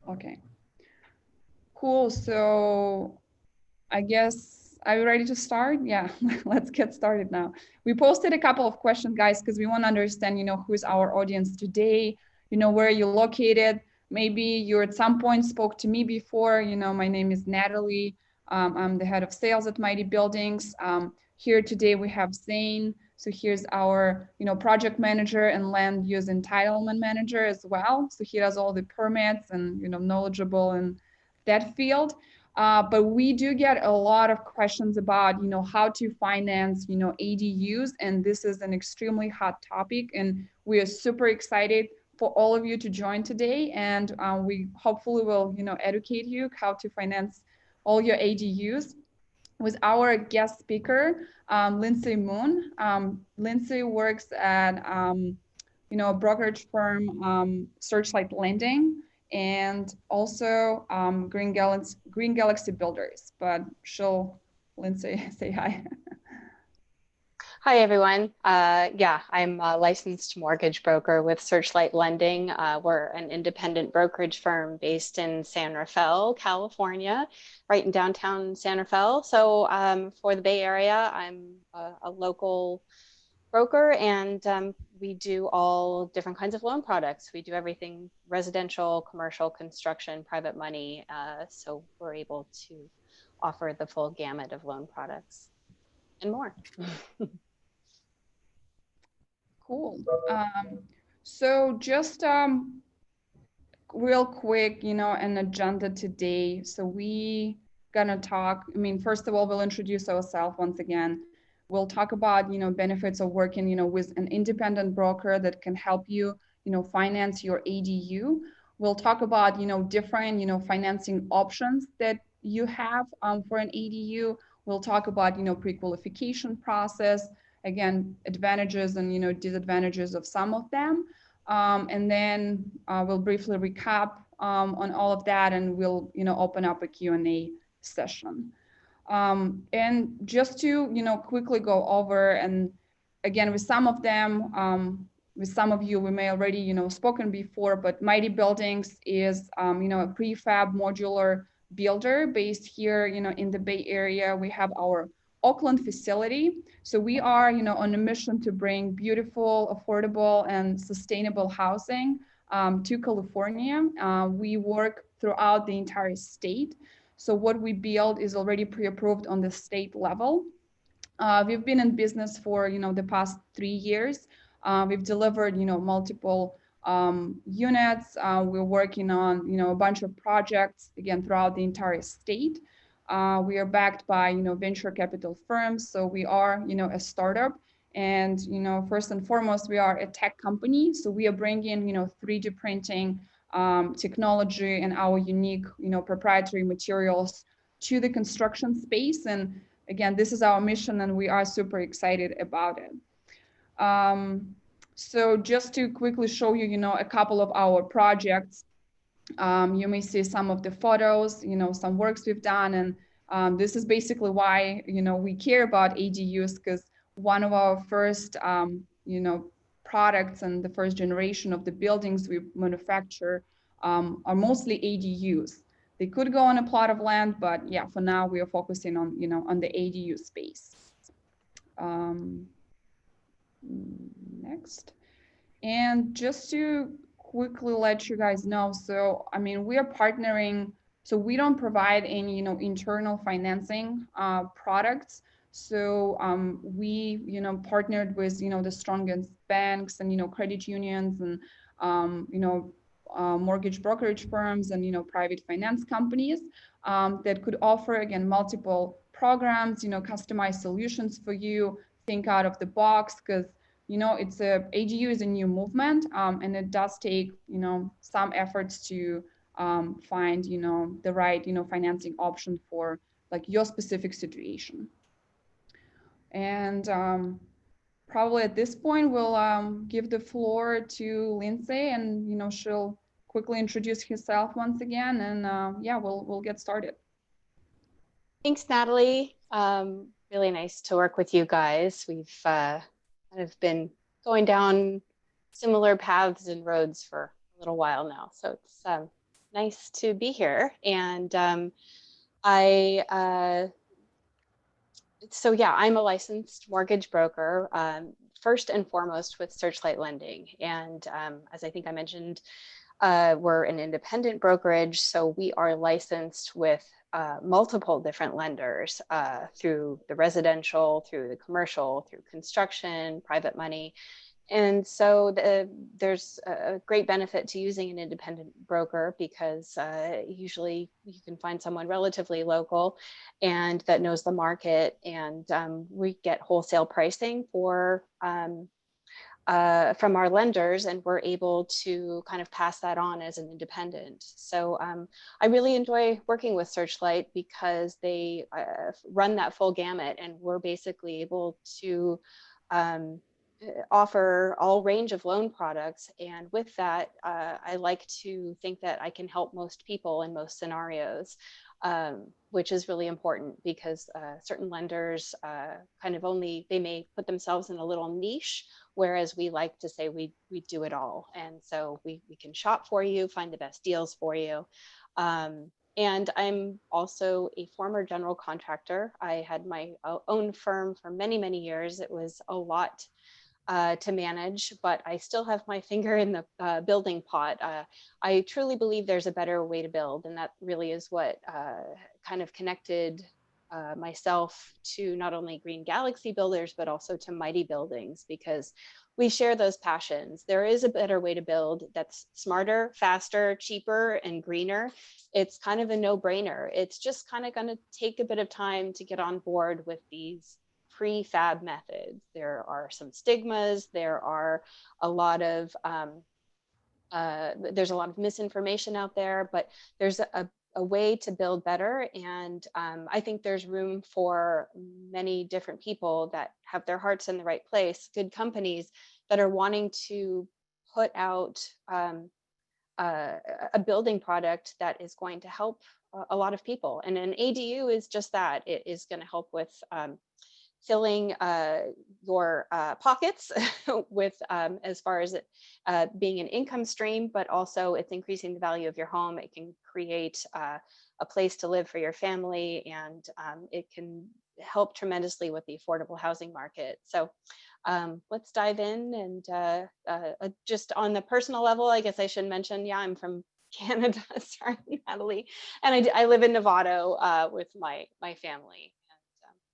Okay, cool. So I guess, are you ready to start? Yeah, let's get started now. We posted a couple of questions, guys, because we want to understand, who's our audience today, where you're located. Maybe you at some point spoke to me before. My name is Natalie. I'm the head of sales at Mighty Buildings. Here today we have Zane. So here's our, project manager and land use entitlement manager as well. So he does all the permits and, knowledgeable in that field. But we do get a lot of questions about, how to finance, ADUs, and this is an extremely hot topic, and we are super excited for all of you to join today, and we hopefully will, educate you how to finance all your ADUs with our guest speaker, Lindsay Moon. Lindsay works at, a brokerage firm, Searchlight Lending, and also Green Galaxy Builders. But Lindsay, say hi. Hi, everyone. Yeah, I'm a licensed mortgage broker with Searchlight Lending. We're an independent brokerage firm based in San Rafael, California, right in downtown San Rafael. So for the Bay Area, I'm a local broker, and we do all different kinds of loan products. We do everything residential, commercial, construction, private money. So we're able to offer the full gamut of loan products and more. Cool. So just real quick, an agenda today. So we gonna talk, first of all, we'll introduce ourselves once again. We'll talk about, benefits of working, with an independent broker that can help you, finance your ADU. We'll talk about, different, financing options that you have for an ADU. We'll talk about, pre-qualification process, again, advantages and, disadvantages of some of them. And then we'll briefly recap on all of that, and we'll, open up a Q&A session. And just to, quickly go over, and again, with some of them, with some of you, we may already, spoken before, but Mighty Buildings is, a prefab modular builder based here, in the Bay Area. We have our Oakland facility. So we are, on a mission to bring beautiful, affordable, and sustainable housing to California. We work throughout the entire state. So what we build is already pre-approved on the state level. We've been in business for, the past 3 years. We've delivered, multiple units. We're working on, a bunch of projects, again, throughout the entire state. We are backed by, venture capital firms. So we are, a startup. And, first and foremost, we are a tech company. So we are bringing, 3D printing technology and our unique, proprietary materials to the construction space. And again, this is our mission, and we are super excited about it. So just to quickly show you, a couple of our projects. You may see some of the photos, some works we've done. And this is basically why, we care about ADUs, because one of our first, products and the first generation of the buildings we manufacture are mostly ADUs. They could go on a plot of land, but yeah, for now we are focusing on, on the ADU space. Next. And just to quickly let you guys know, so we are partnering, so we don't provide any internal financing products. So we partnered with the strongest banks and credit unions and mortgage brokerage firms and private finance companies that could offer, again, multiple programs, customized solutions for you. Think out of the box, because ADU is a new movement, and it does take, some efforts to find, the right, financing option for like your specific situation. And probably at this point, we'll give the floor to Lindsay, and she'll quickly introduce herself once again, and yeah, we'll get started. Thanks, Natalie. Really nice to work with you guys. We've kind of been going down similar paths and roads for a little while now. So it's Nice to be here. And I, so yeah, I'm a licensed mortgage broker, first and foremost with Searchlight Lending. And as I think I mentioned, we're an independent brokerage, so we are licensed with multiple different lenders through the residential, through the commercial, through construction, private money. And so there's a great benefit to using an independent broker because usually you can find someone relatively local and that knows the market. And we get wholesale pricing for from our lenders, and we're able to kind of pass that on as an independent. So I really enjoy working with Searchlight because they run that full gamut, and we're basically able to um, offer all range of loan products. And with that, I like to think that I can help most people in most scenarios, which is really important because certain lenders kind of only, they may put themselves in a little niche, whereas we like to say we do it all. And so we can shop for you, find the best deals for you. And I'm also a former general contractor. I had my own firm for many, many years. It was a lot to manage, but I still have my finger in the building pot. I truly believe there's a better way to build, and that really is what kind of connected myself to not only Green Galaxy Builders, but also to Mighty Buildings, because we share those passions. There is a better way to build that's smarter, faster, cheaper, and greener. It's kind of a no-brainer. It's just kind of going to take a bit of time to get on board with these prefab methods. There are some stigmas. There are a lot of there's a lot of misinformation out there, but there's a way to build better. And I think there's room for many different people that have their hearts in the right place, good companies that are wanting to put out a building product that is going to help a lot of people. And an ADU is just that. It is going to help with filling your pockets with as far as it being an income stream, but also it's increasing the value of your home. It can create a place to live for your family, and it can help tremendously with the affordable housing market. So let's dive in. And just on the personal level, I guess I should mention, yeah, I'm from Canada. Sorry, Natalie. And I live in Novato with my family.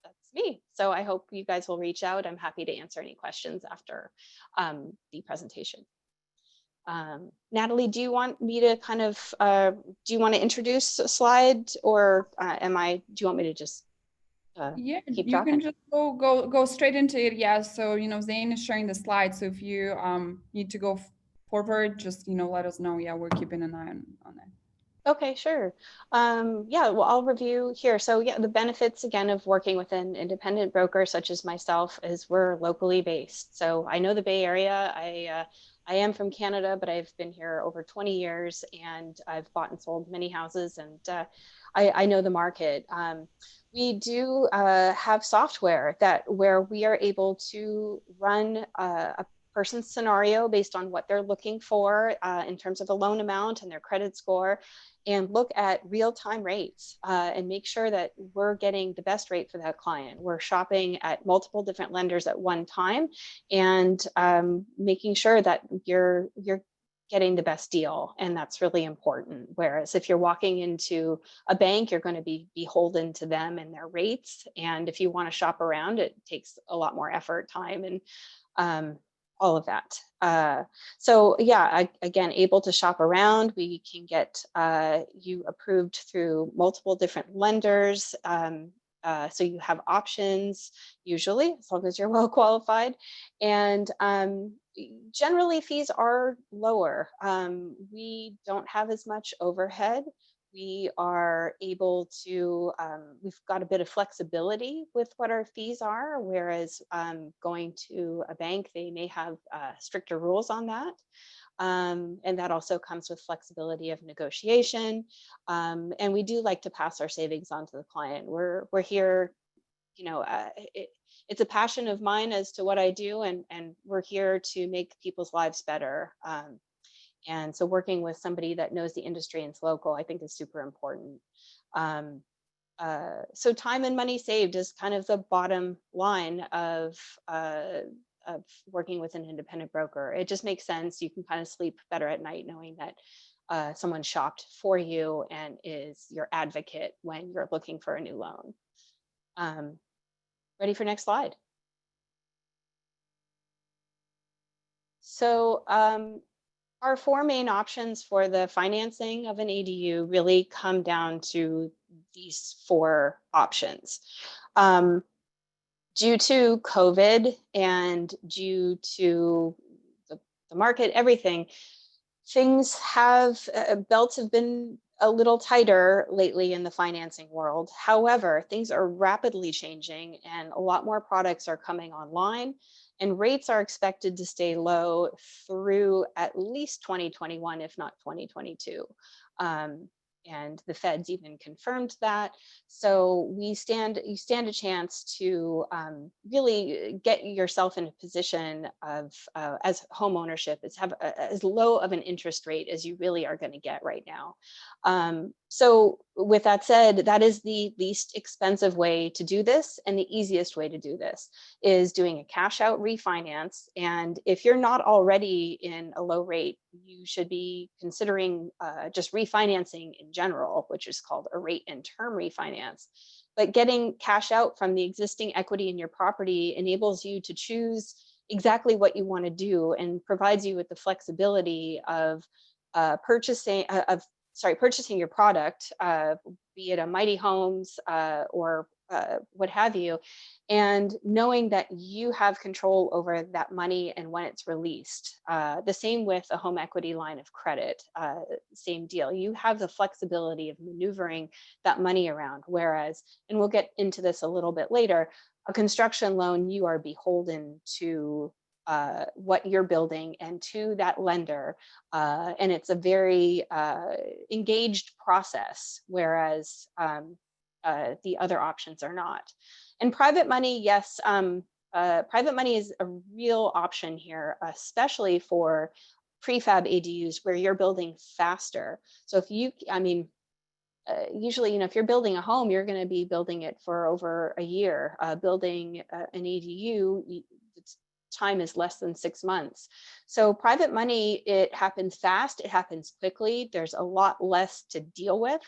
That's me. So I hope you guys will reach out. I'm happy to answer any questions after the presentation. Natalie, do you want me to kind of, do you want to introduce a slide, or do you want me to just Yeah, keep you can talking? just go straight into it. Yeah. So, Zane is sharing the slides. So if you need to go forward, just, let us know. Yeah, we're keeping an eye on it. Okay, sure. Yeah, well, I'll review here. So yeah, the benefits again of working with an independent broker such as myself is we're locally based. So I know the Bay Area. I am from Canada, but I've been here over 20 years, and I've bought and sold many houses, and I know the market. We do have software that where we are able to run a person's scenario based on what they're looking for in terms of a loan amount and their credit score, and look at real-time rates and make sure that we're getting the best rate for that client. We're shopping at multiple different lenders at one time, and making sure that you're getting the best deal. And that's really important. Whereas if you're walking into a bank, you're going to be beholden to them and their rates. And if you want to shop around, it takes a lot more effort, time, and all of that. So yeah, again, able to shop around. We can get you approved through multiple different lenders. So you have options usually, as long as you're well qualified. And generally fees are lower. We don't have as much overhead. We are able to, we've got a bit of flexibility with what our fees are, whereas going to a bank, they may have stricter rules on that. And that also comes with flexibility of negotiation. And we do like to pass our savings on to the client. We're here, it's a passion of mine as to what I do, and we're here to make people's lives better. And so working with somebody that knows the industry and is local, I think is super important. Um, so time and money saved is kind of the bottom line of working with an independent broker. It just makes sense. You can kind of sleep better at night knowing that someone shopped for you and is your advocate when you're looking for a new loan. Ready for next slide? So our four main options for the financing of an ADU really come down to these four options. Due to COVID and due to the market, everything, belts have been a little tighter lately in the financing world. However, things are rapidly changing and a lot more products are coming online, and rates are expected to stay low through at least 2021, if not 2022. And the Fed's even confirmed that. So you stand a chance to really get yourself in a position of, as home ownership, is have as low of an interest rate as you really are going to get right now. So with that said, that is the least expensive way to do this, and the easiest way to do this is doing a cash out refinance. And if you're not already in a low rate, you should be considering just refinancing in general, which is called a rate and term refinance. But getting cash out from the existing equity in your property enables you to choose exactly what you want to do and provides you with the flexibility of purchasing your product, be it a Mighty Homes or what have you, and knowing that you have control over that money and when it's released. The same with a home equity line of credit, same deal. You have the flexibility of maneuvering that money around, whereas, and we'll get into this a little bit later, a construction loan, you are beholden to what you're building and to that lender. And it's a very engaged process, whereas the other options are not. And private money, yes, private money is a real option here, especially for prefab ADUs where you're building faster. So if you, usually, if you're building a home, you're going to be building it for over a year. Building an ADU, time is less than 6 months. So private money, it happens fast, it happens quickly, there's a lot less to deal with,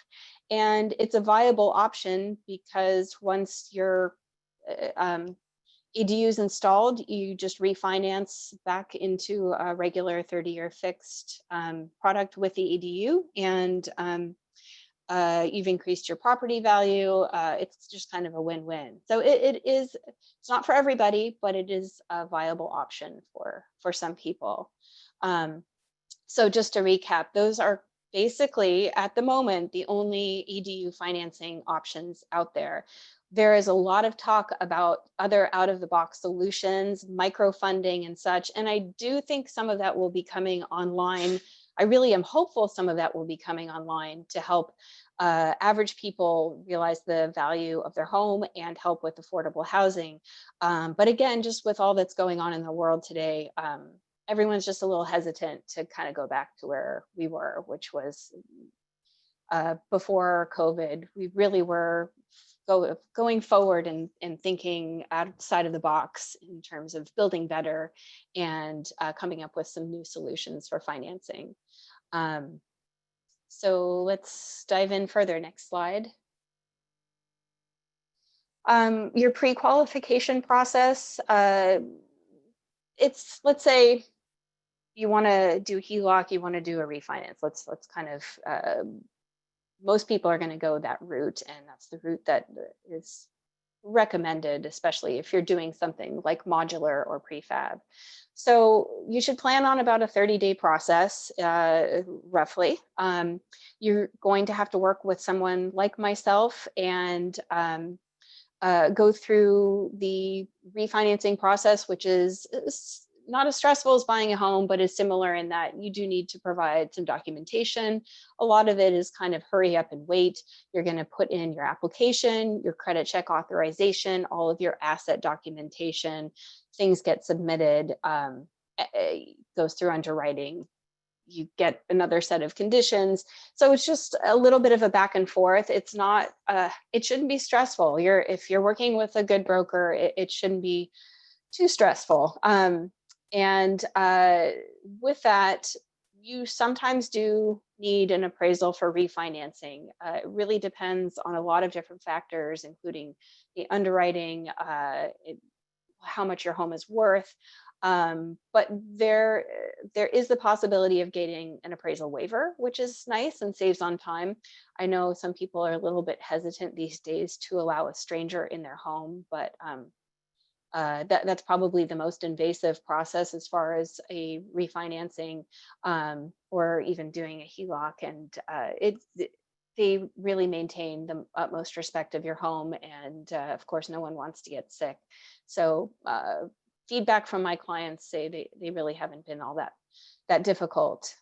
and it's a viable option because once your ADU is installed, you just refinance back into a regular 30-year fixed product with the ADU, and you've increased your property value. It's just kind of a win-win. So it's not for everybody, but it is a viable option for some people. So just to recap, those are basically at the moment the only ADU financing options out there. There is a lot of talk about other out-of-the-box solutions, microfunding and such, and I do think some of that will be coming online. I really am hopeful some of that will be coming online to help average people realize the value of their home and help with affordable housing. But again, just with all that's going on in the world today, everyone's just a little hesitant to kind of go back to where we were, which was before COVID. We really were going forward and thinking outside of the box in terms of building better and coming up with some new solutions for financing. So let's dive in further. Next slide. Your pre-qualification process, it's, let's say you want to do HELOC, you want to do a refinance. Let's kind of, most people are going to go that route, and that's the route that is recommended, especially if you're doing something like modular or prefab. So you should plan on about a 30-day process, roughly. You're going to have to work with someone like myself and go through the refinancing process, which is not as stressful as buying a home, but is similar in that you do need to provide some documentation. A lot of it is kind of hurry up and wait. You're going to put in your application, your credit check authorization, all of your asset documentation. Things get submitted, goes through underwriting. you get another set of conditions. So it's just a little bit of a back and forth. It's not, it shouldn't be stressful. If you're working with a good broker, it shouldn't be too stressful. And with that, you sometimes do need an appraisal for refinancing. It really depends on a lot of different factors, including the underwriting, how much your home is worth. But there is the possibility of getting an appraisal waiver, which is nice and saves on time. I know some people are a little bit hesitant these days to allow a stranger in their home, but that's probably the most invasive process as far as a refinancing, or even doing a HELOC. And they really maintain the utmost respect of your home. And of course, no one wants to get sick. So feedback from my clients say they really haven't been all that difficult.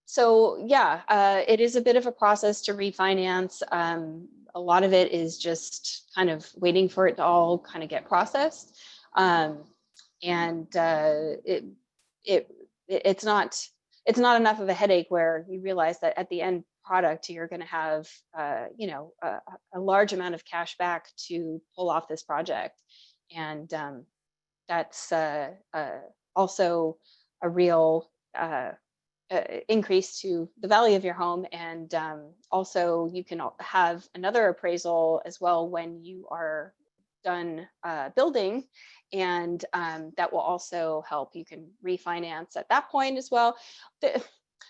So yeah, it is a bit of a process to refinance. A lot of it is just kind of waiting for it to all kind of get processed. And it's not enough of a headache where you realize that at the end product, you're going to have, a large amount of cash back to pull off this project. And that's also a real increase to the value of your home. And also you can have another appraisal as well when you are done building, and that will also help. You can refinance at that point as well.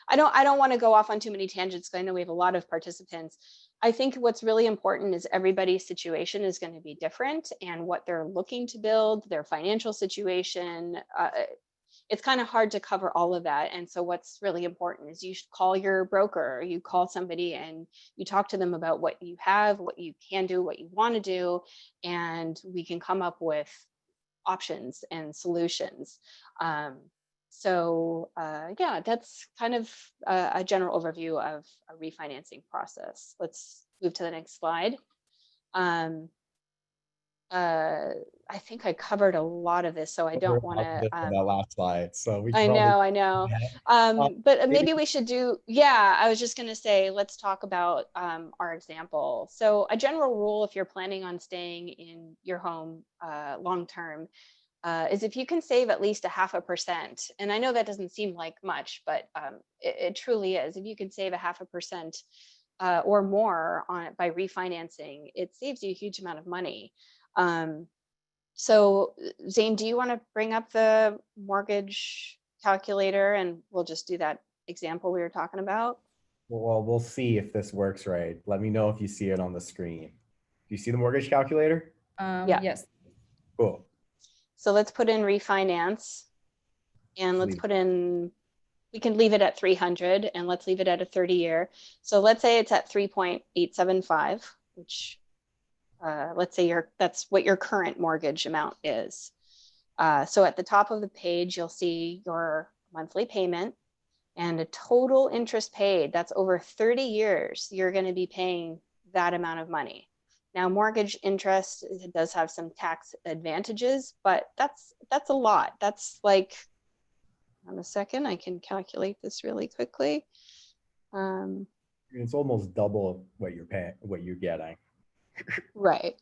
I don't want to go off on too many tangents, because I know we have a lot of participants. I think what's really important is everybody's situation is going to be different, and what they're looking to build, their financial situation. It's kind of hard to cover all of that. And so what's really important is you should call your broker, or you call somebody and you talk to them about what you have, what you can do, what you want to do, and we can come up with options and solutions. Yeah, that's kind of a general overview of a refinancing process. Let's move to the next slide. I think I covered a lot of this, so I don't want to. That last slide, so we I probably. know. Yeah. But maybe we should do. Yeah, I was just going to say, let's talk about our example. So a general rule, if you're planning on staying in your home long term, is if you can save at least 0.5%. And I know that doesn't seem like much, but it truly is. If you can save 0.5% or more on it by refinancing, it saves you a huge amount of money. So Zane, do you want to bring up the mortgage calculator, and we'll just do that example we were talking about? Well, we'll see if this works right. Let me know if you see it on the screen. Do you see the mortgage calculator? Yeah. Yes. Cool. So let's put in refinance, and let's put in, we can leave it at 300, and let's leave it at a 30-year. So let's say it's at 3.875, which let's say that's what your current mortgage amount is. So at the top of the page, you'll see your monthly payment and a total interest paid. That's over 30 years. You're going to be paying that amount of money. Now, mortgage interest, it does have some tax advantages, but that's a lot. That's like, on a second, I can calculate this really quickly. It's almost double what you're paying, what you're getting. Right.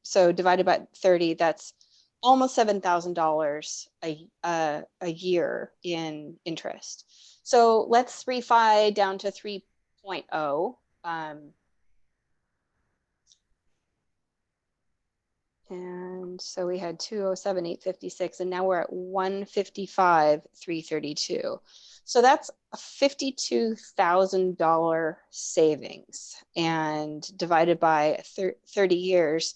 So divided by 30, that's almost $7,000 a year in interest. So let's refi down to 3.0. And so we had 207,856, and now we're at 155,332. So that's a $52,000 savings, and divided by 30 years.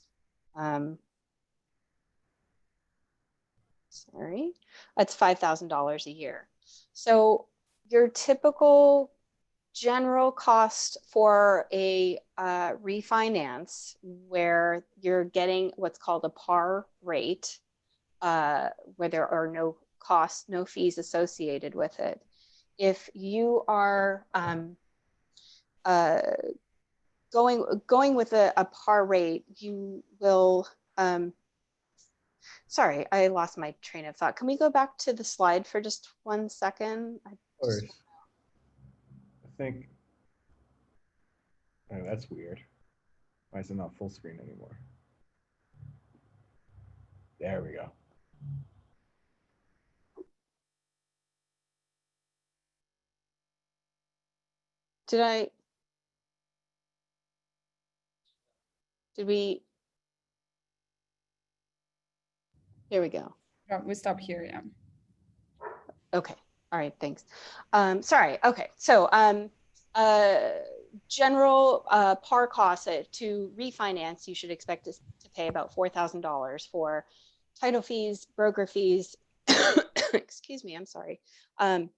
Sorry, that's $5,000 a year. So your typical general cost for a refinance, where you're getting what's called a par rate, where there are no costs, no fees associated with it. If you are going with a par rate, you will. Sorry, I lost my train of thought. Can we go back to the slide for just 1 second? course. I think, oh, that's weird. Why is it not full screen anymore? There we go. Did we? Here we go. We stop here, yeah. Okay. All right. Thanks. Sorry. Okay. So, general par cost to refinance, you should expect to pay about $4,000 for title fees, broker fees. Excuse me. I'm sorry. I'm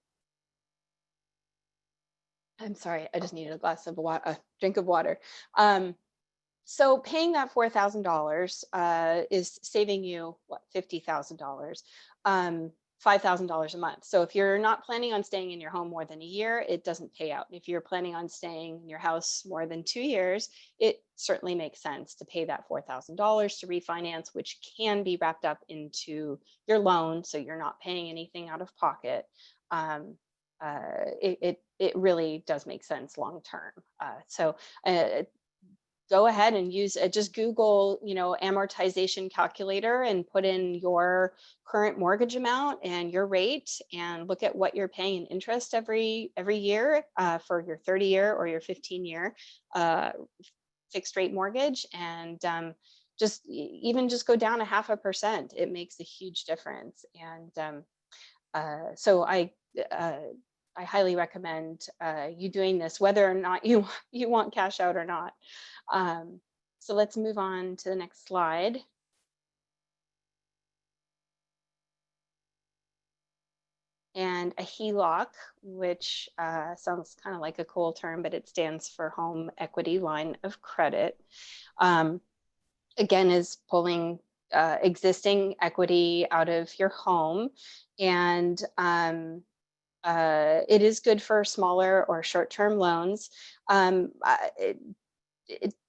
sorry. I just needed a glass of water, a drink of water. So paying that $4,000 is saving you what, $50,000, $5,000 a month. So if you're not planning on staying in your home more than a year, it doesn't pay out. If you're planning on staying in your house more than 2 years, it certainly makes sense to pay that $4,000 to refinance, which can be wrapped up into your loan, so you're not paying anything out of pocket. It really does make sense long term. Go ahead and use just Google, amortization calculator and put in your current mortgage amount and your rate, and look at what you're paying in interest every year for your 30-year or your 15-year fixed rate mortgage, and just go down 0.5%. It makes a huge difference. And so I highly recommend you doing this, whether or not you want cash out or not. So let's move on to the next slide. And a HELOC, which sounds kind of like a cool term, but it stands for Home Equity Line of Credit. Again, is pulling existing equity out of your home, and it is good for smaller or short-term loans.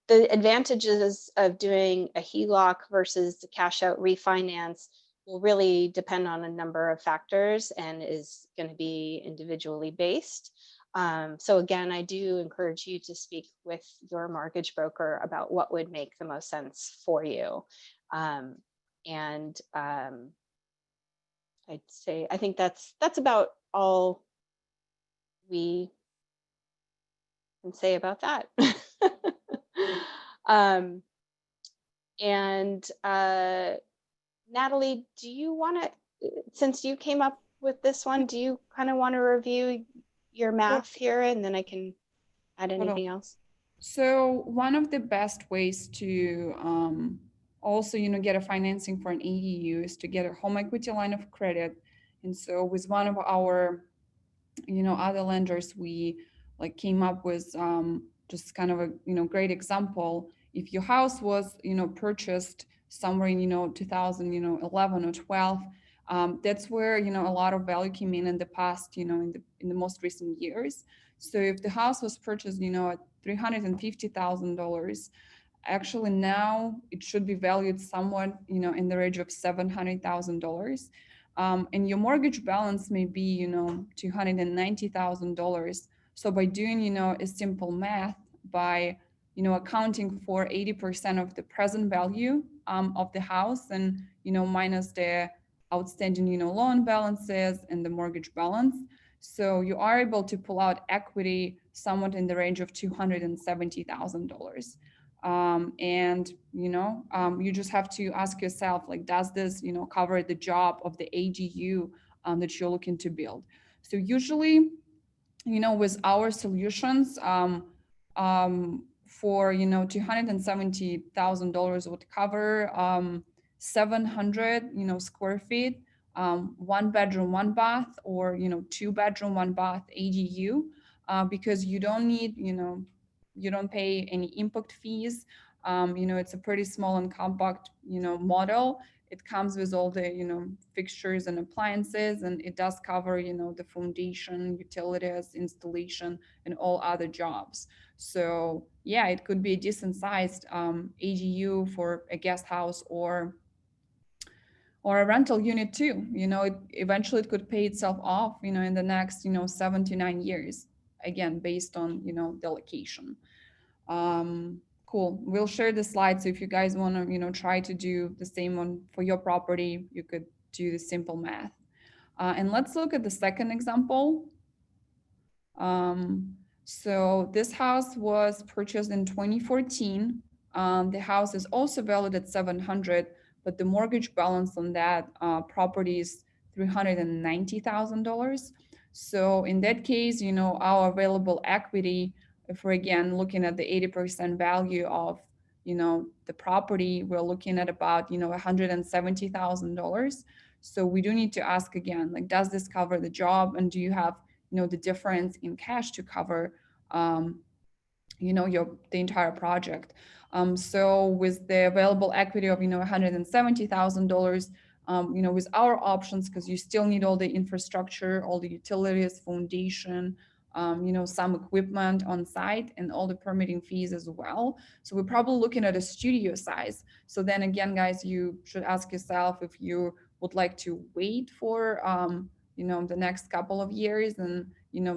The advantages of doing a HELOC versus the cash out refinance will really depend on a number of factors and is going to be individually based. So again, I do encourage you to speak with your mortgage broker about what would make the most sense for you. I'd say, I think that's about all we can say about that. Natalie, do you want to, since you came up with this one, do you kind of want to review your math here, and then I can add anything else? So one of the best ways to also, get a financing for an ADU is to get a home equity line of credit. And so with one of our, other lenders, we came up with just kind of a, great example. If your house was, purchased somewhere in, 2011 or 12, that's where, a lot of value came in the past, in the most recent years. So if the house was purchased, at $350,000, actually now it should be valued somewhat, in the range of $700,000. And your mortgage balance may be, $290,000. So by doing, a simple math, by, accounting for 80% of the present value of the house, and, minus the outstanding, loan balances and the mortgage balance. So you are able to pull out equity somewhat in the range of $270,000. And you just have to ask yourself, does this cover the job of the ADU that you're looking to build? So usually, with our solutions, for $270,000 would cover 700 square feet, 1 bedroom 1 bath, or 2 bedroom 1 bath ADU, because you don't need, you don't pay any input fees. It's a pretty small and compact, model. It comes with all the, fixtures and appliances, and it does cover, the foundation, utilities, installation, and all other jobs. So yeah, it could be a decent sized ADU for a guest house, or or a rental unit too. Eventually it could pay itself off, in the next, 7 to 9 years, again, based on, the location. Cool. We'll share the slides. So if you guys want to, try to do the same one for your property, you could do the simple math. And let's look at the second example. So this house was purchased in 2014. The house is also valued at 700, but the mortgage balance on that property is $390,000. So in that case, our available equity, if we're again looking at the 80% value of, the property, we're looking at about, $170,000. So we do need to ask again, like, does this cover the job? And do you have, the difference in cash to cover, the entire project? So with the available equity of, $170,000, with our options, because you still need all the infrastructure, all the utilities, foundation, some equipment on site, and all the permitting fees as well. So we're probably looking at a studio size. So then again, guys, you should ask yourself if you would like to wait for, the next couple of years and,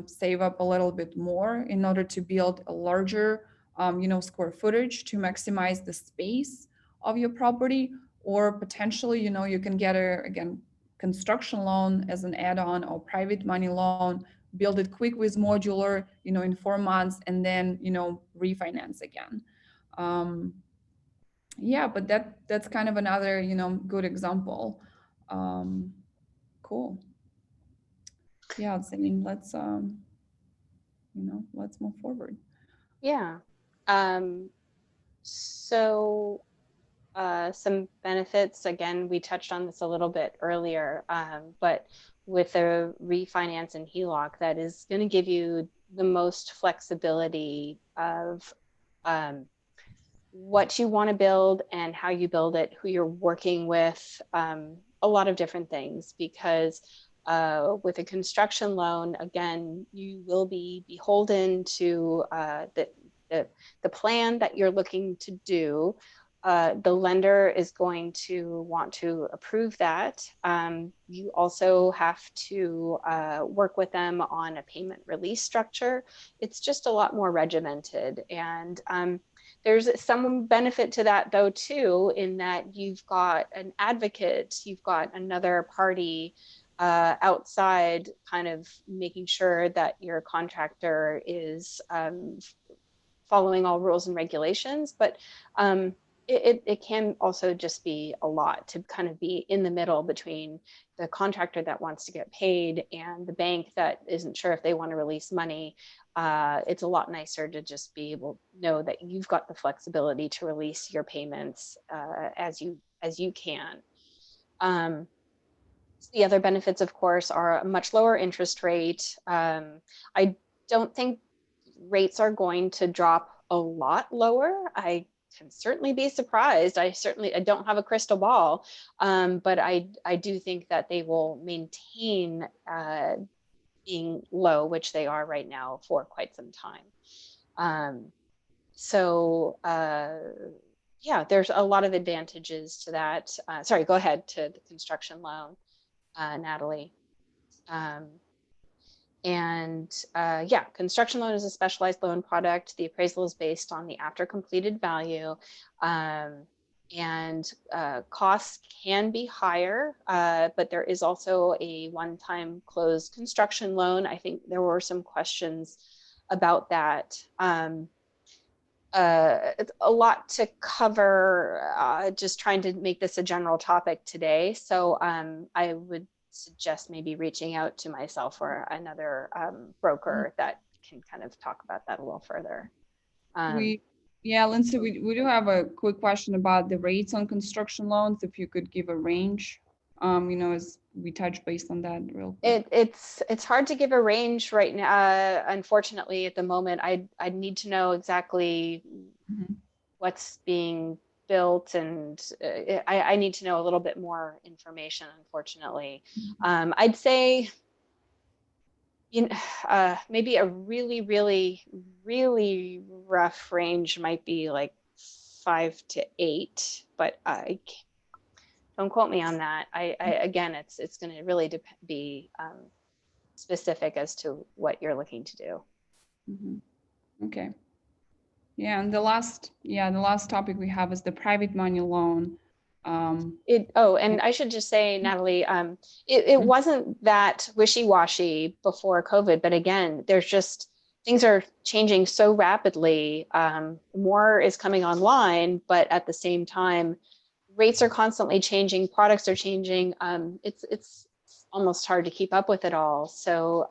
save up a little bit more in order to build a larger, square footage to maximize the space of your property. Or potentially, you can get again, construction loan as an add-on or private money loan, build it quick with modular, in 4 months, and then, refinance again. Yeah, but that's kind of another, good example. Cool. Yeah, I mean, let's move forward. Yeah. So some benefits, again, we touched on this a little bit earlier, but with a refinance and HELOC, that is going to give you the most flexibility of what you want to build and how you build it, who you're working with, a lot of different things, because with a construction loan, again, you will be beholden to the plan that you're looking to do. The lender is going to want to approve that. You also have to work with them on a payment release structure. It's just a lot more regimented. And there's some benefit to that, though, too, in that you've got an advocate, you've got another party outside kind of making sure that your contractor is following all rules and regulations. But it can also just be a lot to kind of be in the middle between the contractor that wants to get paid and the bank that isn't sure if they want to release money. It's a lot nicer to just be able to know that you've got the flexibility to release your payments as you can. The other benefits, of course, are a much lower interest rate. I don't think rates are going to drop a lot lower. I can certainly be surprised. I don't have a crystal ball, but I do think that they will maintain being low, which they are right now for quite some time. Yeah, there's a lot of advantages to that. Sorry, go ahead to the construction loan, Natalie. Yeah, construction loan is a specialized loan product. The appraisal is based on the after completed value, and costs can be higher, but there is also a one-time closed construction loan. I think there were some questions about that. It's a lot to cover, just trying to make this a general topic today. So I would suggest maybe reaching out to myself or another broker that can kind of talk about that a little further. Lindsay, we do have a quick question about the rates on construction loans. If you could give a range, as we touch base on that real quick. It's hard to give a range right now. Unfortunately, at the moment, I need to know exactly what's being built, and I need to know a little bit more information, unfortunately. I'd say maybe a really, really, really rough range might be like 5 to 8, but Don't quote me on that. Again, it's going to really be specific as to what you're looking to do. Okay. Yeah, and the last topic we have is the private money loan. And I should just say, Natalie, it wasn't that wishy-washy before COVID, but again, there's just things are changing so rapidly. More is coming online, but at the same time, rates are constantly changing, products are changing. It's almost hard to keep up with it all. So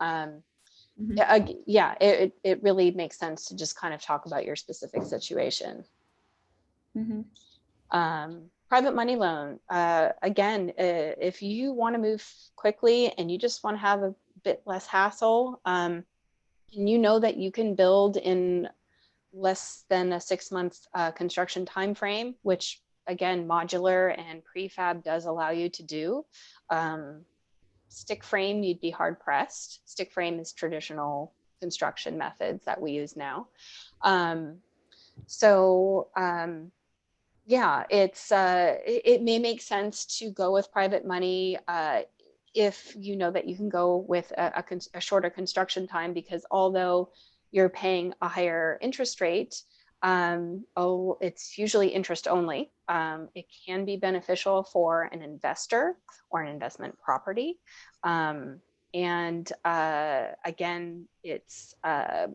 yeah, it really makes sense to just kind of talk about your specific situation. Private money loan, again, if you want to move quickly and you just want to have a bit less hassle, and you know that you can build in less than a 6-month construction time frame, which again, modular and prefab does allow you to do. Stick frame, you'd be hard pressed. Stick frame is traditional construction methods that we use now. Yeah, it may make sense to go with private money if you know that you can go with a shorter construction time, because although you're paying a higher interest rate, it's usually interest only. It can be beneficial for an investor or an investment property. Again, it's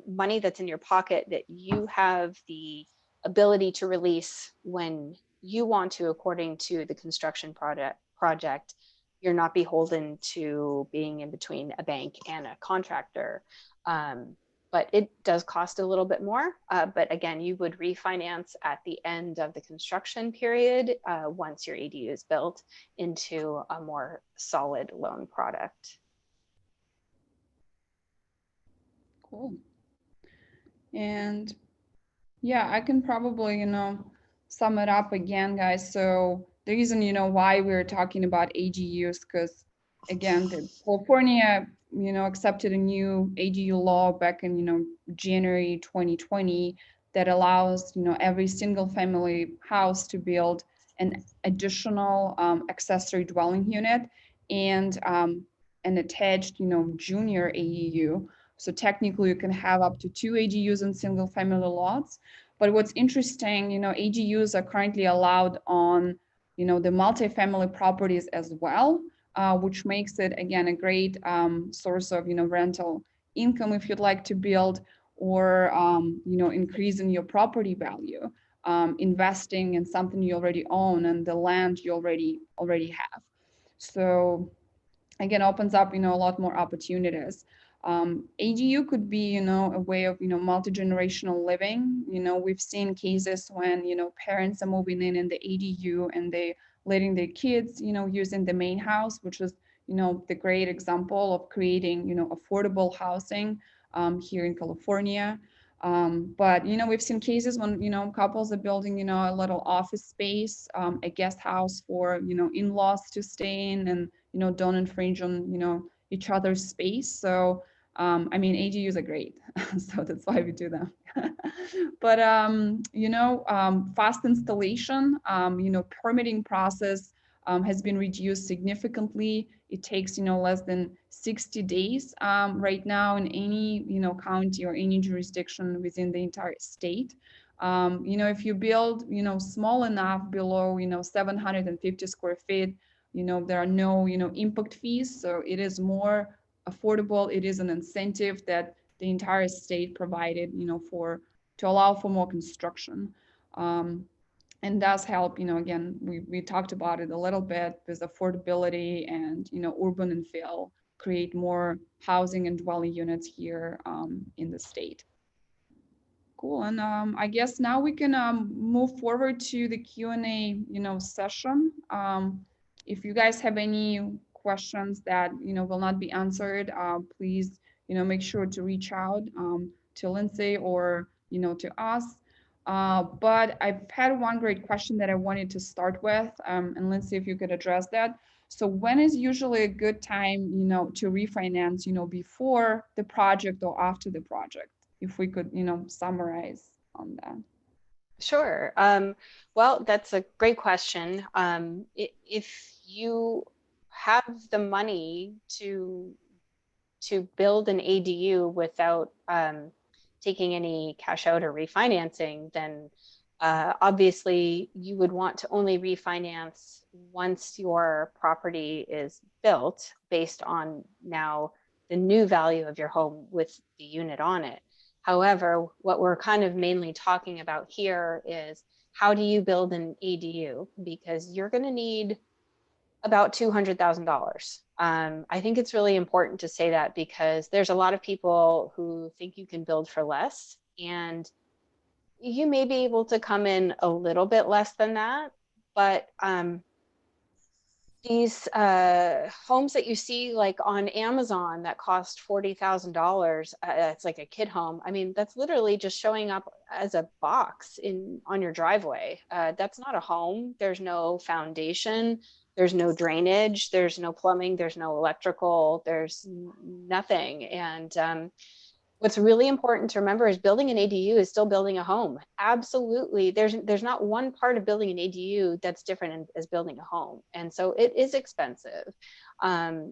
money that's in your pocket that you have the ability to release when you want to, according to the construction project. You're not beholden to being in between a bank and a contractor. But it does cost a little bit more. But again, you would refinance at the end of the construction period once your ADU is built into a more solid loan product. Cool. And yeah, I can probably, sum it up again, guys. So the reason, why we're talking about ADUs, because again, California, accepted a new ADU law back in, January 2020 that allows, every single family house to build an additional accessory dwelling unit and an attached, junior ADU. So technically you can have up to 2 ADUs in single family lots. But what's interesting, ADUs are currently allowed on, the multifamily properties as well, which makes it, again, a great source of, rental income if you'd like to build or, increasing your property value, investing in something you already own and the land you already have. So again, opens up, a lot more opportunities. ADU could be, a way of, multi-generational living. We've seen cases when, parents are moving in the ADU and they letting their kids, using the main house, which is, the great example of creating, affordable housing here in California. But, we've seen cases when, couples are building, a little office space, a guest house for, in-laws to stay in and, don't infringe on, each other's space. So, ADUs are great. So that's why we do them. But, fast installation, permitting process has been reduced significantly. It takes, less than 60 days right now in any, county or any jurisdiction within the entire state. If you build, small enough below, 750 square feet, there are no, impact fees. So it is more affordable. It is an incentive that the entire state provided, to allow for more construction. And does help, again, we talked about it a little bit with affordability and, urban infill, create more housing and dwelling units here in the state. Cool. And I guess now we can move forward to the Q&A, session. If you guys have any questions that, will not be answered, please, make sure to reach out to Lindsay or, to us. But I've had one great question that I wanted to start with, and Lindsay, if you could address that. So when is usually a good time, to refinance, before the project or after the project? If we could, summarize on that. Sure. Well, that's a great question. If you have the money to build an ADU without taking any cash out or refinancing, then obviously you would want to only refinance once your property is built based on now the new value of your home with the unit on it. However, what we're kind of mainly talking about here is how do you build an ADU? Because you're going to need about $200,000. I think it's really important to say that because there's a lot of people who think you can build for less, and you may be able to come in a little bit less than that, but these homes that you see like on Amazon that cost $40,000, it's like a kid home. I mean, that's literally just showing up as a box in on your driveway. That's not a home. There's no foundation. There's no drainage. There's no plumbing. There's no electrical. There's nothing. And what's really important to remember is building an ADU is still building a home. Absolutely. There's not one part of building an ADU that's different as building a home. And so it is expensive.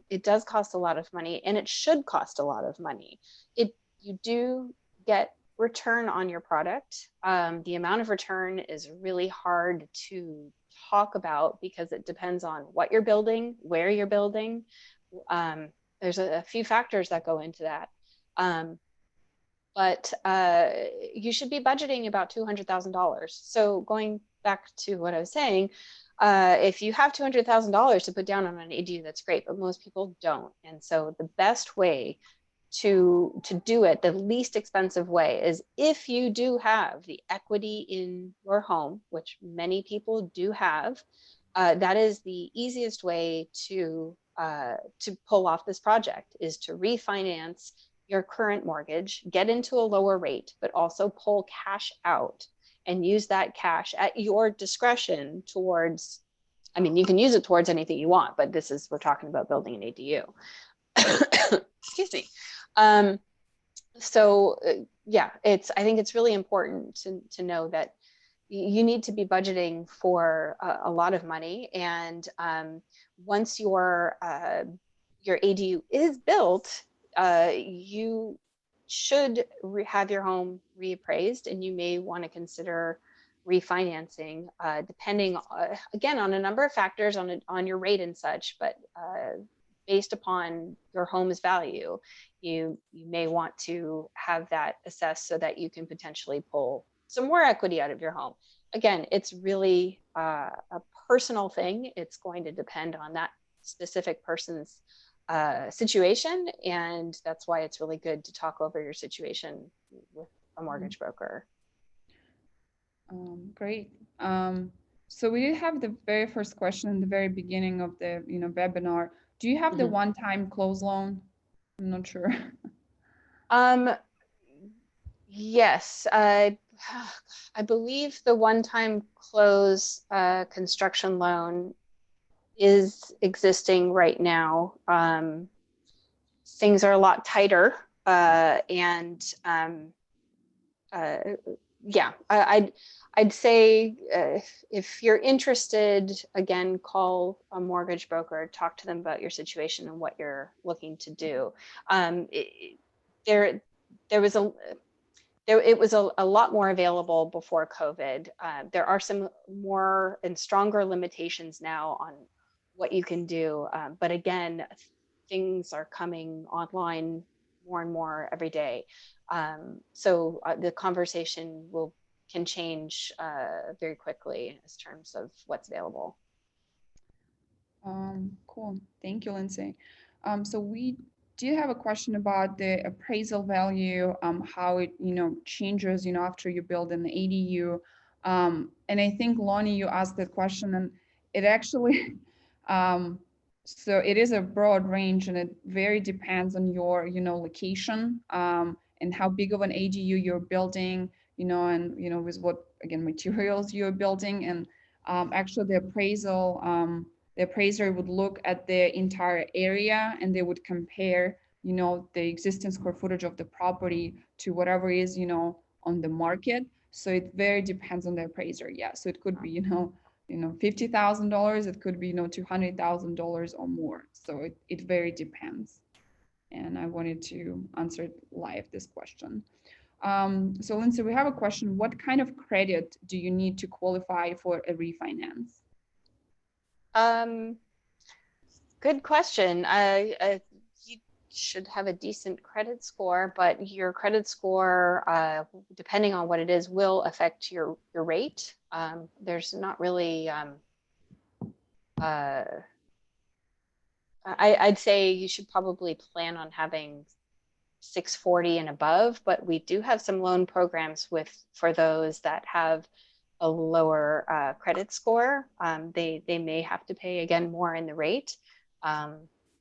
It does cost a lot of money, and it should cost a lot of money. You do get return on your product. The amount of return is really hard to talk about because it depends on what you're building, where you're building. There's a few factors that go into that. But you should be budgeting about $200,000. So going back to what I was saying, if you have $200,000 to put down on an ADU, that's great, but most people don't. And so the best way to do it, the least expensive way, is if you do have the equity in your home, which many people do have, that is the easiest way to pull off this project, is to refinance your current mortgage, get into a lower rate, but also pull cash out and use that cash at your discretion towards, I mean, you can use it towards anything you want, but we're talking about building an ADU. Excuse me. Yeah, I think it's really important to know that you need to be budgeting for a lot of money. And once your ADU is built, you should have your home reappraised, and you may want to consider refinancing, depending again on a number of factors on your rate and such, but based upon your home's value, you may want to have that assessed so that you can potentially pull some more equity out of your home. Again, it's really a personal thing. It's going to depend on that specific person's situation, and that's why it's really good to talk over your situation with a mortgage broker. Great. So we did have the very first question in the very beginning of the webinar. Do you have the one-time close loan? I'm not sure. Yes, I believe the one-time close construction loan is existing right now. Things are a lot tighter, and yeah, I'd say if you're interested, again, call a mortgage broker, talk to them about your situation and what you're looking to do. It was a lot more available before COVID. There are some more and stronger limitations now on what you can do. But again, things are coming online more and more every day. So the conversation can change very quickly in terms of what's available. Cool. Thank you, Lindsay. So we do have a question about the appraisal value, how it changes after you build an ADU. And I think, Lonnie, you asked that question, and it actually so it is a broad range, and it very depends on your location, and how big of an ADU you're building, and with what, again, materials you're building. And actually the appraiser would look at the entire area, and they would compare the existing square footage of the property to whatever is on the market. So it very depends on the appraiser. Yeah. So it could be, $50,000. It could be, $200,000 or more. So it very depends. And I wanted to answer live this question. So Lindsay, we have a question. What kind of credit do you need to qualify for a refinance? Good question. You should have a decent credit score, but your credit score, depending on what it is, will affect your rate. There's not really, I'd say you should probably plan on having 640 and above, but we do have some loan programs for those that have a lower credit score. They may have to pay again more in the rate.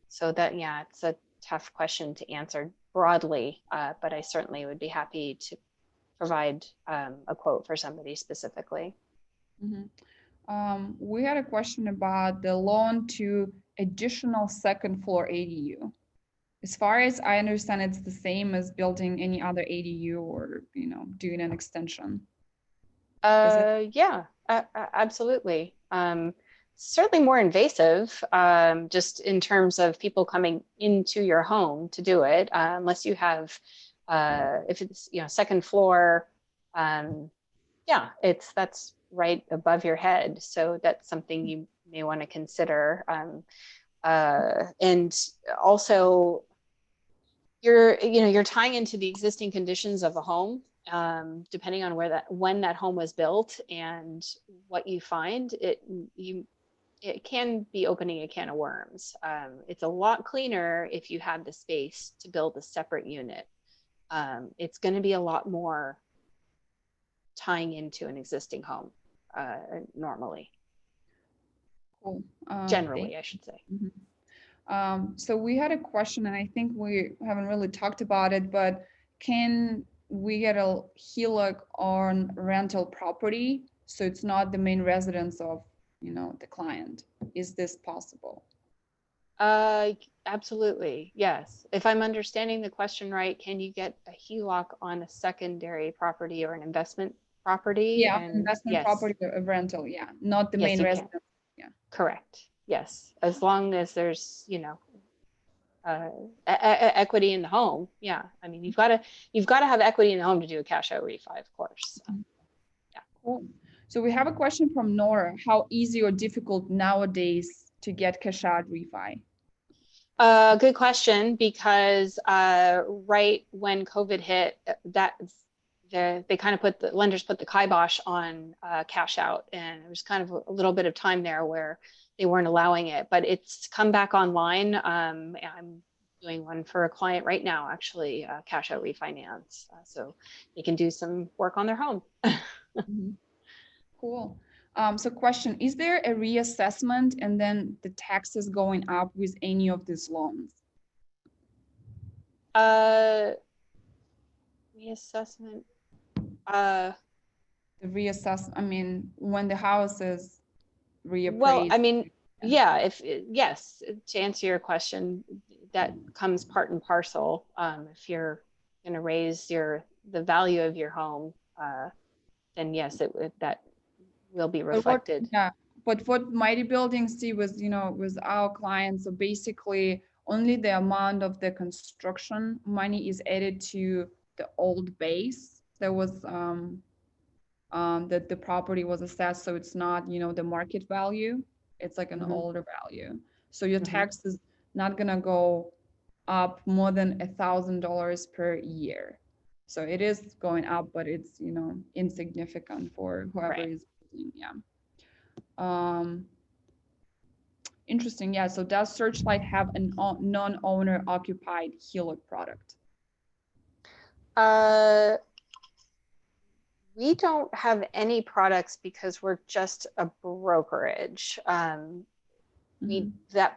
So that, yeah, it's a tough question to answer broadly, but I certainly would be happy to provide a quote for somebody specifically. We had a question about the loan to additional second floor ADU. As far as I understand, it's the same as building any other ADU or, doing an extension. Yeah, absolutely. Certainly more invasive, just in terms of people coming into your home to do it, unless you have, if it's, second floor, yeah, that's right above your head. So that's something you may want to consider. And also, you're tying into the existing conditions of a home, depending on when that home was built and what you find. It can be opening a can of worms. It's a lot cleaner if you have the space to build a separate unit. It's going to be a lot more tying into an existing home normally. Cool. Generally, I should say. So we had a question, and I think we haven't really talked about it, but can we get a HELOC on rental property so it's not the main residence of the client? Is this possible? Absolutely, yes. If I'm understanding the question right, can you get a HELOC on a secondary property or an investment property? Yeah, And investment yes, property of rental, yeah, not the yes, main you residence. can. Yeah, Correct. Yes, as long as there's equity in the home. Yeah, I mean you've got to have equity in the home to do a cash out refi, of course. Yeah. Cool. So we have a question from Nora. How easy or difficult nowadays to get cash out refi? Good question, because right when COVID hit, they kind of lenders put the kibosh on cash out, and there was kind of a little bit of time there where they weren't allowing it, but it's come back online. I'm doing one for a client right now, actually, cash out refinance, so they can do some work on their home. Cool. So question, is there a reassessment and then the taxes going up with any of these loans? Reassessment. The reassess, I mean, when the house is reappraised. Well, I mean, yeah, yes, to answer your question, that comes part and parcel. If you're going to raise the value of your home, then yes, that will be reflected. But what Mighty Buildings did was, with our clients, so basically only the amount of the construction money is added to the old base. There was that the property was assessed, so it's not, the market value. It's like an older value. So your tax is not gonna go up more than $1,000 per year. So it is going up, but it's, insignificant for whoever is using. Yeah. Interesting. Yeah. So does Searchlight have a non-owner occupied HELOC product? We don't have any products because we're just a brokerage. That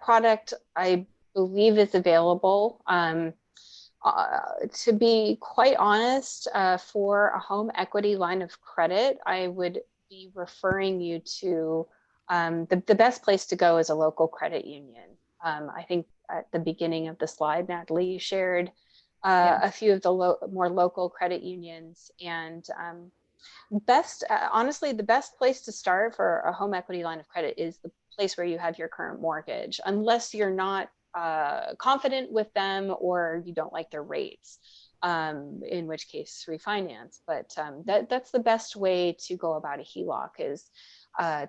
product, I believe, is available. To be quite honest, for a home equity line of credit, I would be referring you to the best place to go is a local credit union. I think at the beginning of the slide, Natalie, you shared a few of the more local credit unions, and Best, honestly, the best place to start for a home equity line of credit is the place where you have your current mortgage, unless you're not confident with them or you don't like their rates, in which case refinance. But that's the best way to go about a HELOC is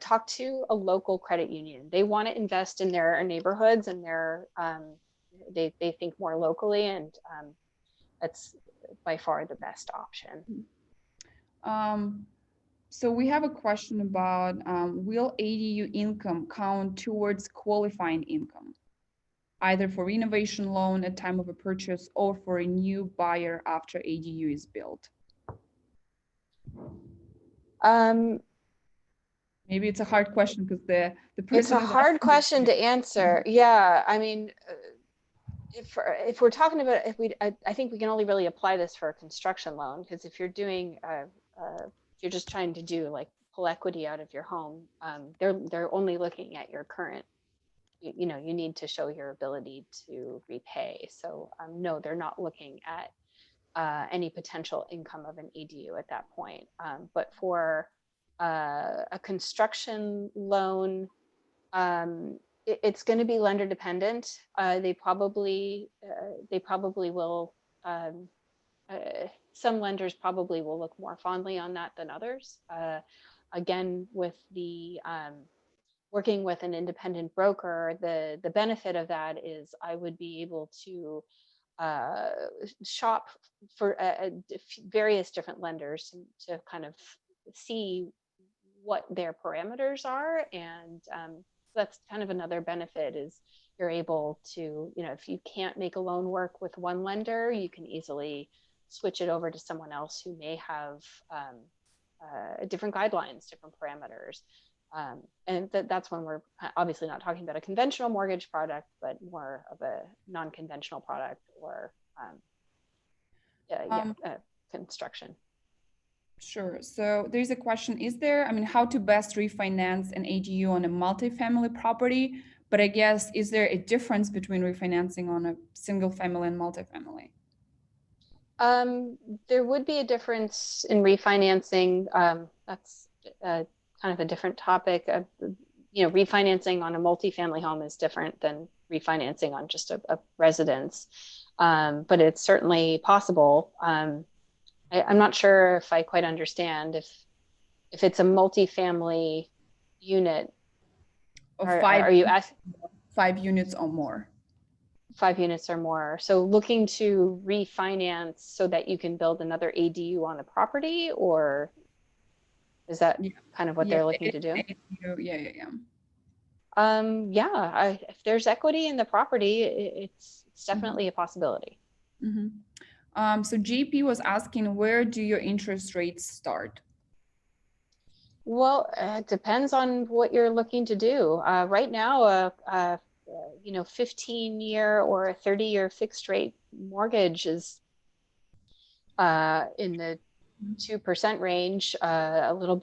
talk to a local credit union. They want to invest in their neighborhoods and they think more locally, and that's by far the best option. So we have a question about will ADU income count towards qualifying income, either for renovation loan at time of a purchase or for a new buyer after ADU is built? Maybe it's a hard question because the person it's a hard question to answer. Yeah, I mean, if we're talking about I think we can only really apply this for a construction loan, because if you're doing if you're just trying to do like pull equity out of your home, they're only looking at your current, you know, you need to show your ability to repay. So no, they're not looking at any potential income of an ADU at that point. But for a construction loan, it's going to be lender dependent. They probably will. Some lenders probably will look more fondly on that than others. Again, with the working with an independent broker, the benefit of that is I would be able to shop for various different lenders to kind of see what their parameters are, and that's kind of another benefit is you're able to, you know, if you can't make a loan work with one lender, you can easily switch it over to someone else who may have different guidelines, different parameters. And that's when we're obviously not talking about a conventional mortgage product, but more of a non-conventional product or construction. Sure. So there's a question, is there, I mean, how to best refinance an ADU on a multifamily property? But I guess, is there a difference between refinancing on a single family and multifamily? There would be a difference in refinancing. That's kind of a different topic. You know, refinancing on a multifamily home is different than refinancing on just a residence, but it's certainly possible. I'm not sure if I quite understand if it's a multifamily unit. Are you asking 5 units or more? 5 units or more. So looking to refinance so that you can build another ADU on a property, or is that kind of what they're looking to do? Yeah. If there's equity in the property, it's definitely a possibility. Mm-hmm. So JP was asking, where do your interest rates start? Well, it depends on what you're looking to do. Right now, 15-year or a 30-year fixed rate mortgage is in the 2% range, a little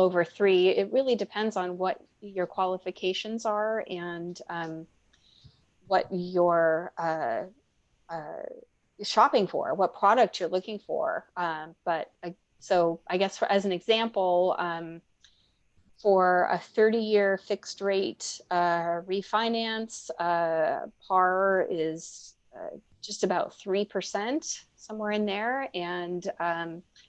over 3. It really depends on what your qualifications are and what you're shopping for, what product you're looking for. So I guess as an example, for a 30-year fixed rate refinance, par is just about 3%, somewhere in there. And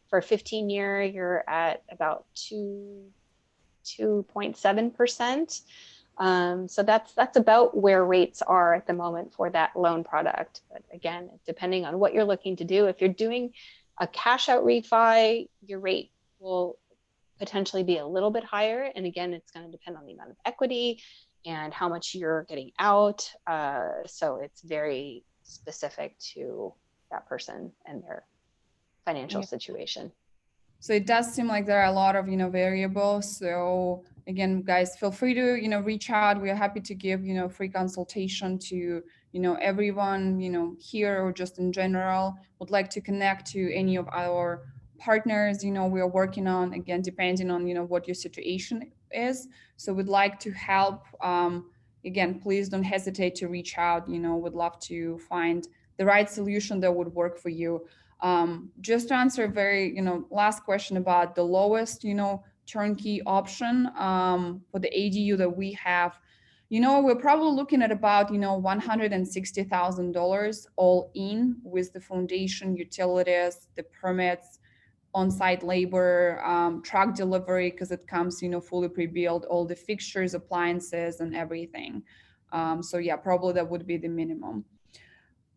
for a 15-year, you're at about 2.7%. So that's about where rates are at the moment for that loan product. But again, depending on what you're looking to do, if you're doing a cash out refi, your rate will potentially be a little bit higher. And again, it's going to depend on the amount of equity and how much you're getting out. So it's very specific to that person and their financial situation. So it does seem like there are a lot of, variables. So again, guys, feel free to, reach out. We are happy to give, free consultation to, everyone, here or just in general. Would like to connect to any of our partners, we are working on, again, depending on, what your situation is. So we'd like to help. Again, please don't hesitate to reach out. Would love to find the right solution that would work for you. Just to answer a very, last question about the lowest, turnkey option for the ADU that we have, we're probably looking at about, $160,000 all in with the foundation, utilities, the permits, on-site labor, truck delivery, because it comes, fully pre-built, all the fixtures, appliances, and everything. So yeah, probably that would be the minimum.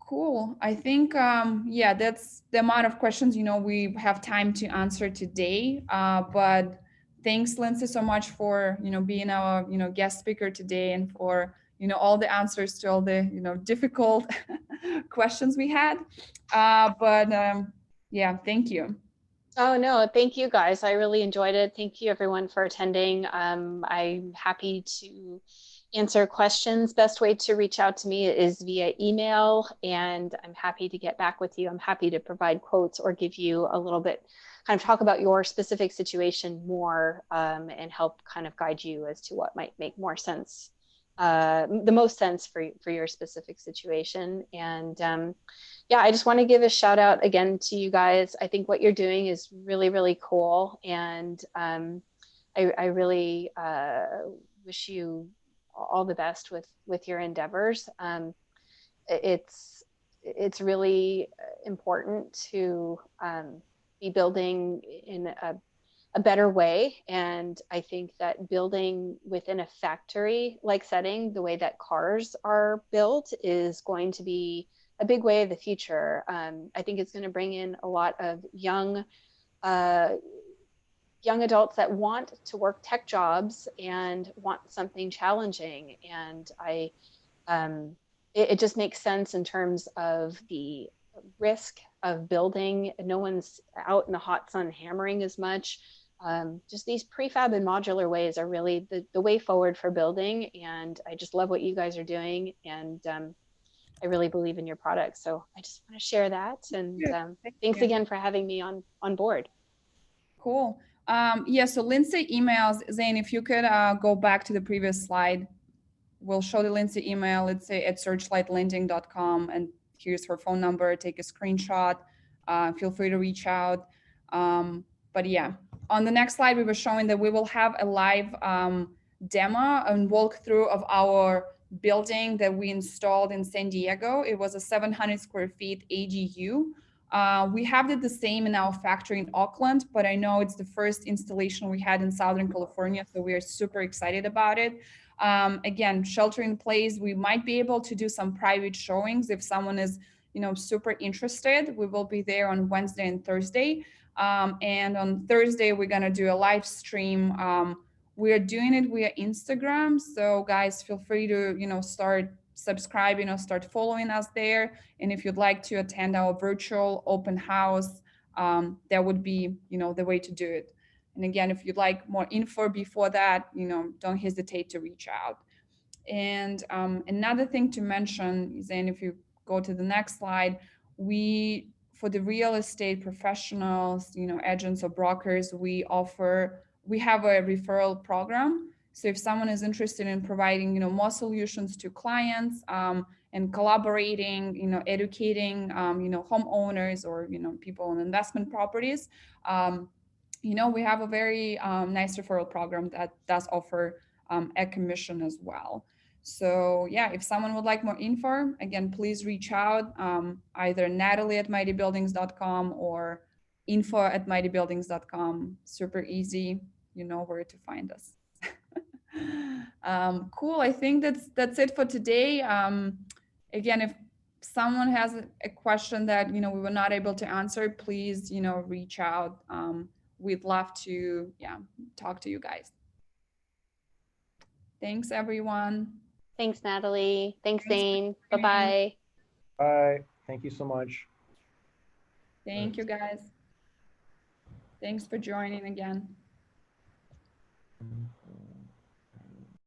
Cool. I think, yeah, that's the amount of questions, we have time to answer today. But thanks, Lindsay, so much for, being our, guest speaker today, and for, all the answers to all the, difficult questions we had. Yeah, thank you. Oh, no, thank you guys. I really enjoyed it. Thank you everyone for attending. I'm happy to answer questions. Best way to reach out to me is via email, and I'm happy to get back with you. I'm happy to provide quotes or give you a little bit, kind of talk about your specific situation more, and help kind of guide you as to what might make more sense, the most sense for your specific situation. And yeah, I just want to give a shout out again to you guys. I think what you're doing is really, really cool. And I really wish you all the best with your endeavors. It's really important to be building in a better way. And I think that building within a factory like setting, the way that cars are built, is going to be a big way of the future. I think it's going to bring in a lot of young adults that want to work tech jobs and want something challenging. And it just makes sense in terms of the risk of building. No one's out in the hot sun hammering as much. Just these prefab and modular ways are really the way forward for building. And I just love what you guys are doing. And I really believe in your product. So I just want to share that. And thanks again for having me on board. Cool. Yeah, so Lindsay emails, Zane, if you could go back to the previous slide, we'll show the Lindsay email, let's say at searchlightlending.com, and here's her phone number, take a screenshot, feel free to reach out. But yeah, on the next slide, we were showing that we will have a live demo and walkthrough of our building that we installed in San Diego. It was a 700 square feet ADU. We have it the same in our factory in Auckland, but I know it's the first installation we had in Southern California, so we are super excited about it. Again, shelter in place, we might be able to do some private showings if someone is, super interested. We will be there on Wednesday and Thursday. And on Thursday, we're gonna do a live stream. We are doing it via Instagram. So guys, feel free to, start subscribing or start following us there. And if you'd like to attend our virtual open house, that would be, the way to do it. And again, if you'd like more info before that, don't hesitate to reach out. And another thing to mention is, and if you go to the next slide, for the real estate professionals, agents or brokers, we have a referral program. So if someone is interested in providing, more solutions to clients, and collaborating, educating, homeowners or, people on investment properties, we have a very nice referral program that does offer a commission as well. So yeah, if someone would like more info, again, please reach out, either Natalie@mightybuildings.com or info@mightybuildings.com. Super easy, you know where to find us. Cool. I think that's it for today. Again, if someone has a question that we were not able to answer, please reach out. We'd love to talk to you guys. Thanks, everyone. Thanks, Natalie. Thanks, Zane. Bye-bye. Bye. Thank you so much. Thank you, guys. Thanks for joining again.